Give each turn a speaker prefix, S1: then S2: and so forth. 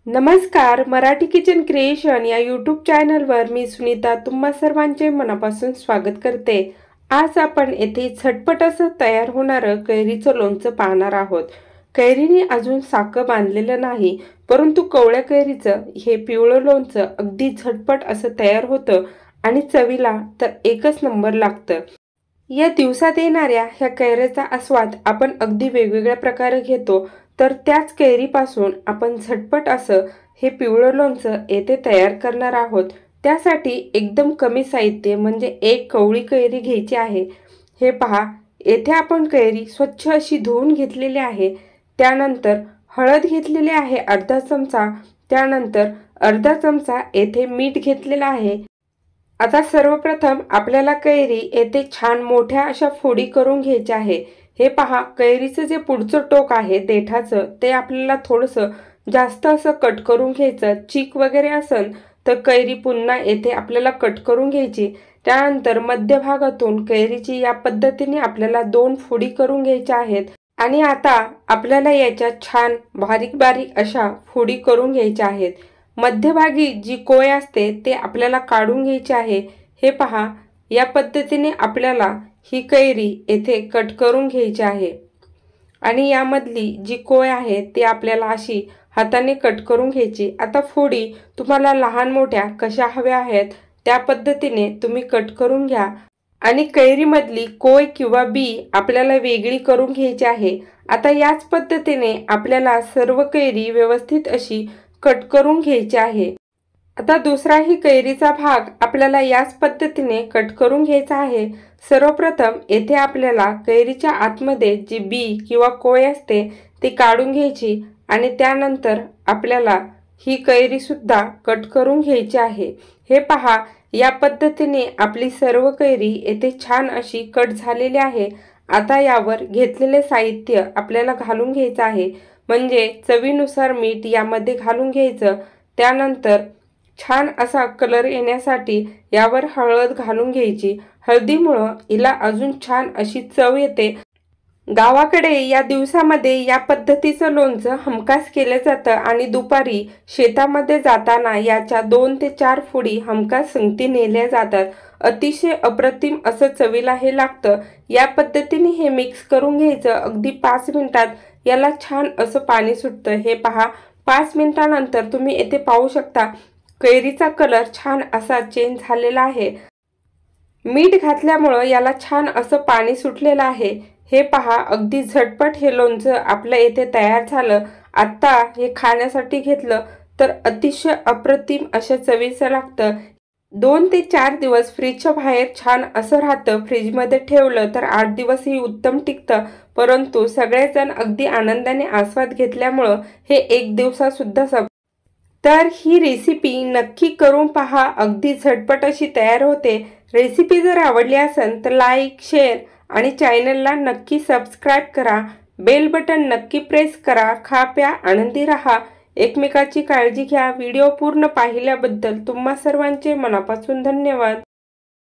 S1: नमस्कार, Marathi kitchen creation या YouTube चॅनलवर मी सुनीता तुम्हा सर्वांचे मनापासून स्वागत करते। आज आपण येथे झटपट असं तयार होणारं कैरीचं लोणचं पाहणार आहोत। कैरीने अजून साकं बांधलेलं नाही, परंतु कवळ्या कैरीचं हे पिवळं लोणचं अगदी झटपट असं तयार होतं आणि चवीला तर एकच नंबर लागतं। या दिवसात येणाऱ्या ह्या कैरीचा आस्वाद आपण अगदी वेगवेगळ्या प्रकारे घेतो, तर त्याच कैरीपासून आपण झटपट असं हे पिवळं लोणचं येथे तयार करणार आहोत। त्यासाठी एकदम कमी साहित्य म्हणजे एक कवळी कैरी घ्यायची आहे। हे पहा, येथे आपण कैरी स्वच्छ अशी धुवून घेतलेली आहे। त्यानंतर हळद घेतलेली आहे अर्धा चमचा, त्यानंतर अर्धा चमचा येथे मीठ घेतलेला आहे। आता सर्वप्रथम आपल्याला कैरी येथे छान मोठ्या अशा फोडी करून घ्यायच्या आहे। हे पहा, कैरीचं जे पुढचं टोक आहे देठाचं ते आपल्याला थोडंसं जास्त असं कट करून घ्यायचं। चीक वगैरे असेल तर कैरी पुन्हा येथे आपल्याला कट करून घ्यायची। त्यानंतर मध्यभागातून कैरीची या पद्धतीने आपल्याला 2 फोडी करून घ्यायच्या आहेत आणि आता आपल्याला याच्या छान बारीक बारीक अशा फोडी करून घ्यायच्या आहेत। मध्यभागी जी कोय असते ते आपल्याला काढून घ्यायची आहे। हे पहा, या पद्धतीने आपल्याला ही कैरी येथे कट करून घ्यायची आहे आणि यामधली जी कोय आहे ती आपल्याला अशी हाताने कट करून घ्यायची। आता फोडी तुम्हाला लहान मोठ्या कशा हव्या आहेत त्या पद्धतीने तुम्ही कट करून घ्या आणि कैरीमधली कोय किंवा बी आपल्याला वेगळी करून घ्यायची आहे। आता याच पद्धतीने आपल्याला सर्व कैरी व्यवस्थित अशी कट करून घ्यायची आहे। आता दुसराही कैरीचा भाग आपल्याला याच पद्धतीने कट करून घ्यायचा आहे। सर्वप्रथम येथे आपल्याला कैरीच्या आतमध्ये जी बी किंवा कोय असते ती काढून घ्यायची आणि त्यानंतर आपल्याला ही कैरी सुद्धा कट करून घ्यायची आहे। हे पहा, या पद्धतीने आपली सर्व कैरी येथे छान अशी कट झालेली आहे। आता यावर घेतलेले साहित्य आपल्याला घालून घ्यायचं आहे, म्हणजे चवीनुसार मीठ यामध्ये घालून घ्यायचं। त्यानंतर छान असा कलर येण्यासाठी यावर हळद घालून घ्यायची। हळदीमुळे हिला अजून छान अशी चव येते। गावाकडे या दिवसामध्ये या पद्धतीचं लोणचं हमखास केलं जातं आणि दुपारी शेतामध्ये जाताना याच्या 2 ते 4 फोडी हमखास संगती नेल्या जातात। अतिशय अप्रतिम असं चवीला हे लागतं। या पद्धतीने हे मिक्स करून घ्यायचं। अगदी 5 मिनिटात याला छान असं पाणी सुटतं। हे पहा, 5 मिनिटानंतर तुम्ही येथे पाहू शकता कैरीचा कलर छान असा चेंज झालेला आहे। मीठ घातल्यामुळे याला छान असं पाणी सुटलेलं आहे। हे पहा, अगदी झटपट हे लोणचं आपलं येथे तयार झालं। आता हे खाण्यासाठी घेतलं तर अतिशय अप्रतिम अशा चवीचं लागतं। 2 ते 4 दिवस फ्रीजच्या बाहेर छान असं राहतं। फ्रीजमध्ये ठेवलं तर 8 दिवसही उत्तम टिकतं, परंतु सगळेजण अगदी आनंदाने आस्वाद घेतल्यामुळे हे 1 दिवसात सुद्धा तर ही रेसिपी नक्की करून पहा, अगदी झटपट अशी तयार होते। रेसिपी जर आवडली असेल तर लाईक, शेअर आणि चॅनलला नक्की सबस्क्राईब करा। बेल बटन नक्की प्रेस करा। खा प्या आनंदी रहा, एकमेकाची काळजी घ्या। व्हिडिओ पूर्ण पाहिल्याबद्दल तुम्हा सर्वांचे मनापासून धन्यवाद।